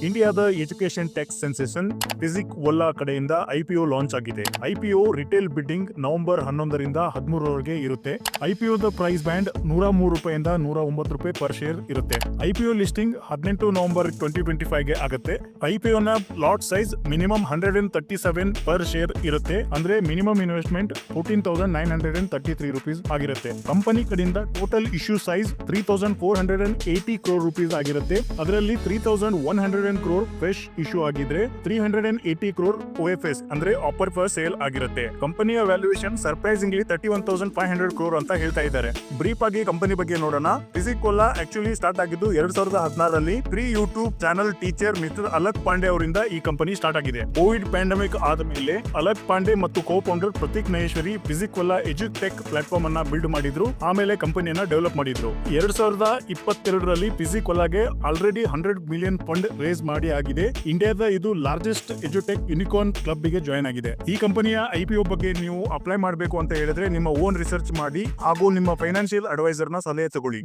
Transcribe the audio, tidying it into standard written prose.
ಇಂಡಿಯಾದ education tech sensation physique ಒಲ್ಲಾ ಕಡೆಯಿಂದ IPO launch ಆಗಿದೆ. IPO ರಿಟೇಲ್ ಬಿಡ್ಡಿಂಗ್ ನವೆಂಬರ್ 11ರಿಂದ 13ರವರೆಗೆ ಇರುತ್ತೆ. IPOದ ಪ್ರೈಸ್ ಬ್ಯಾಂಡ್ ₹103 ₹109 ಪರ್ ಶೇರ್ ಇರುತ್ತೆ. IPO ಲಿಸ್ಟಿಂಗ್ 18 ನವೆಂಬರ್ 2025ಗೆ ಆಗುತ್ತೆ. IPO ನ lot size minimum 137 per share ಇರುತ್ತೆ. ಅಂದ್ರೆ ಮಿನಿಮಮ್ ಇನ್ವೆಸ್ಟ್ಮೆಂಟ್ ₹14,933 ಆಗಿರುತ್ತೆ. ಕಂಪನಿ ಕಡೆಯಿಂದ ಟೋಟಲ್ ಇಶ್ಯೂ ಸೈಜ್ ₹3,480 crore ಆಗಿರುತ್ತೆ. ಅದರಲ್ಲಿ 3,100 crore ಫ್ರೆಶ್ ಇಶ್ಯೂ ಆಗಿದ್ರೆ 380 crore OFS ಅಂದ್ರೆ ಆಫರ್ ಫಾರ್ ಸೇಲ್ ಆಗಿರುತ್ತೆ. ಕಂಪನಿಯ ವ್ಯಾಲ್ಯೂಯೇಷನ್ ಸರ್ಪ್ರೈಸಿಂಗ್ಲಿ 31,500 crore ಅಂತ ಹೇಳ್ತಾ ಇದ್ದಾರೆ. ಬ್ರೀಫ್ ಆಗಿ ಕಂಪನಿ ಬಗ್ಗೆ ನೋಡೋಣ. ಫಿಸಿಕ್ ಒಲ್ಲಾ ಆಕ್ಚುಲಿ ಸ್ಟಾರ್ಟ್ ಆಗಿದ್ದು 2016ರಲ್ಲಿ pre YouTube channel teacher mister Alakh Pandey ಅವರಿಂದ ಈ ಕಂಪನಿ ಸ್ಟಾರ್ಟ್ ಆಗಿದೆ. ಕೋವಿಡ್ ಪ್ಯಾಂಡಮಿಕ್ ಆದ ಮೇಲೆ ಅಲಕ್ ಪಾಂಡೆ ಮತ್ತು co founder Prateek Maheshwari Physics Wallah ಎಜುಟೆಕ್ ಪ್ಲಾಟ್ಫಾರ್ಮ್ ಅನ್ನ ಬಿಲ್ಡ್ ಮಾಡಿದ್ರು. ಆಮೇಲೆ ಕಂಪನಿಯನ್ನ ಡೆವಲಪ್ ಮಾಡಿದ್ರು. 2022ರಲ್ಲಿ ಫಿಸಿಕ್ ಒಲ್ಲಾಗೆ ಆಲ್ರೆಡಿ 100 ಮಿಲಿಯನ್ ಫಂಡ್ ರೇಸ್ ಮಾಡಿ ಆಗಿದೆ. ಇಂಡಿಯಾದ ಇದು ಲಾರ್ಜೆಸ್ಟ್ ಎಜುಟೆಕ್ ಯೂನಿಕಾರ್ನ್ ಕ್ಲಬ್ ಗೆ ಜಾಯ್ನ್ ಆಗಿದೆ. ಈ ಕಂಪನಿಯ IPO ಬಗ್ಗೆ ನೀವು ಅಪ್ಲೈ ಮಾಡಬೇಕು ಅಂತ ಹೇಳಿದ್ರೆ ನಿಮ್ಮ ಓನ್ ರಿಸರ್ಚ್ ಮಾಡಿ ಹಾಗೂ ನಿಮ್ಮ ಫೈನಾನ್ಷಿಯಲ್ ಅಡ್ವೈಸರ್ ನ ಸಲಹೆ ತಗೊಳ್ಳಿ.